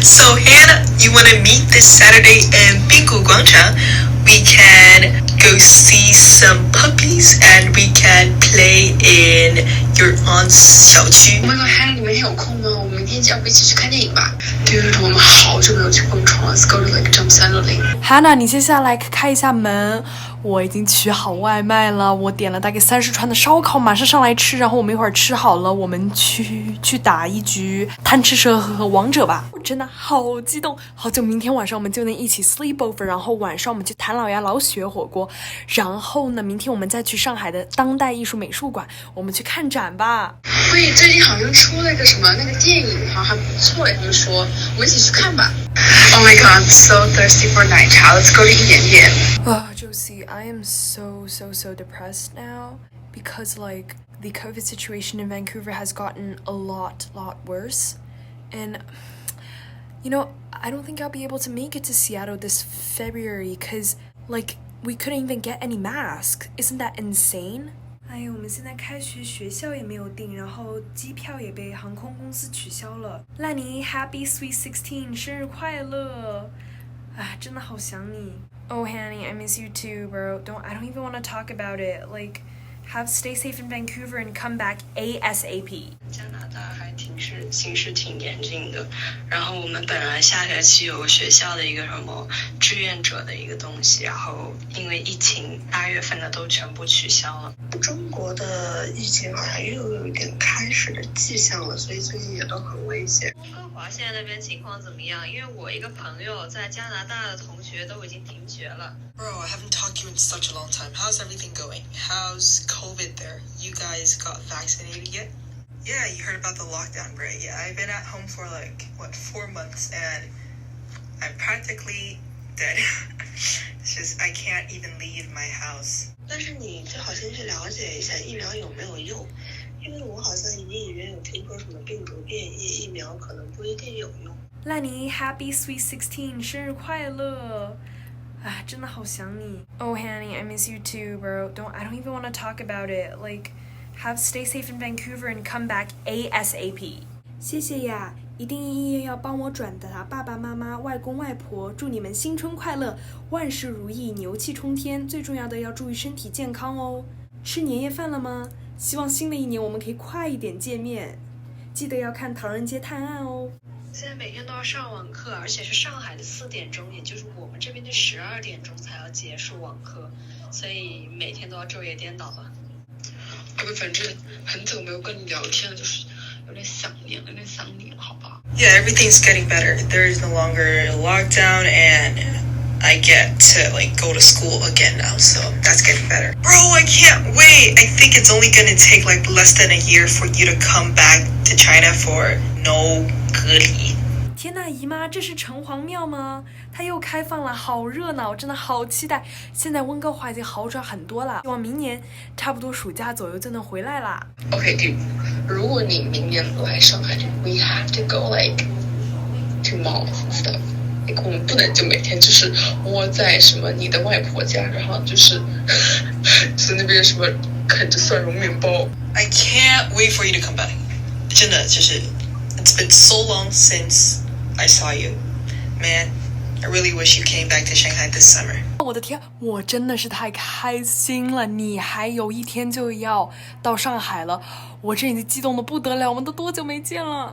So Hannah, you want to meet this Saturday in Binku Guangchang? We can go see some puppies and we can play in your aunt's 小区。Oh my god, Hannah，你明天有空吗？我们明天要不一起去看电影吧？Dude，我们好久没有去蹦床了。Let's go to like Jump Sandling。Hannah，你先下来开一下门。我已经取好外卖了，我点了大概30串的烧烤，马上上来吃。然后我们一会儿吃好了，我们去打一局贪吃蛇和王者吧。我真的好激动，好久明天晚上我们就能一起 sleep over， 然后晚上我们去谭老鸭老雪火锅，然后呢，明天我们再去上海的当代艺术美术馆，我们去看展吧。喂，最近好像出了个什么那个电影，好像还不错诶，他们说，我们一起去看吧。Oh my god, I'm so thirsty for 奶茶。Let's go to 一点点。Josie, I am so depressed now because like the COVID situation in Vancouver has gotten a lot worse, and you know, I don't think I'll be able to make it to Seattle this February because like we couldn't even get any masks. Isn't that insane?哎，我们现在开学，学校也没有订，然后机票也被航空公司取消了。烂泥 ，Happy Sweet 16，生日快乐！啊，真的好想你。Oh, Hanny, I miss you too, bro. I don't even want to talk about it. Like, stay safe in Vancouver and come back ASAP. 加拿大还形势挺严峻的，然后我们本来下学期有学校的一个什么志愿者的一个东西，然后因为疫情8月份的都全部取消了。中国的疫情好像又有一点开始的迹象了，所以最近也都很危险。温哥华现在那边情况怎么样？因为我一个朋友在加拿大的同学都已经停学了。Bro, I haven't talked to you in such a long time. How's everything going? How's COVID there? You guys got vaccinated yet? Yeah, you heard about the lockdown, right? Yeah, I've been at home for like, 4 months and I'm practically dead. It's just, I can't even leave my house. 但是你最好先去了解一下疫苗有没有用，因为我好像隐约有听说什么病毒变异，疫苗可能不一定有用。烂泥 Happy Sweet 16，生日快乐！啊，真的好想你。Oh, Hanny, I miss you too, bro. I don't even want to talk about it. Like, stay safe in Vancouver and come back ASAP. 谢谢呀，一定要帮我转达爸爸妈妈、外公外婆，祝你们新春快乐，万事如意，牛气冲天。最重要的要注意身体健康哦。吃年夜饭了吗？希望新的一年我们可以快一点见面。记得要看《唐人街探案》哦。现在每天都要上网课，而且是上海的4点钟，也就是我们这边的12点钟才要结束网课，所以每天都要昼夜颠倒吧。反正很久没有跟你聊天了，就是有点想念了，好不好？ Yeah, everything's getting better. There is no longer a lockdown and I get to like go to school again now, so that's getting better. Bro, I can't wait. I think it's only gonna take like less than a year for you to come back to China for no 隔离。天呐，姨妈，这是城隍庙吗？它又开放了，好热闹，真的好期待。现在温哥华已经好转很多了，希望明年差不多暑假左右就能回来啦。OK， dude， 如果你明年来上海 ，we have to go like to malls and stuff。我们不能就每天就是窝在什么你的外婆家，然后就是那边什么啃着蒜蓉面包。I can't wait for you to come back. 真的就是 It's been so long since I saw you. Man, I really wish you came back to Shanghai this summer. 我的天，我真的是太开心了！你还有1天就要到上海了，我这已经激动的不得了，我们都多久没见了？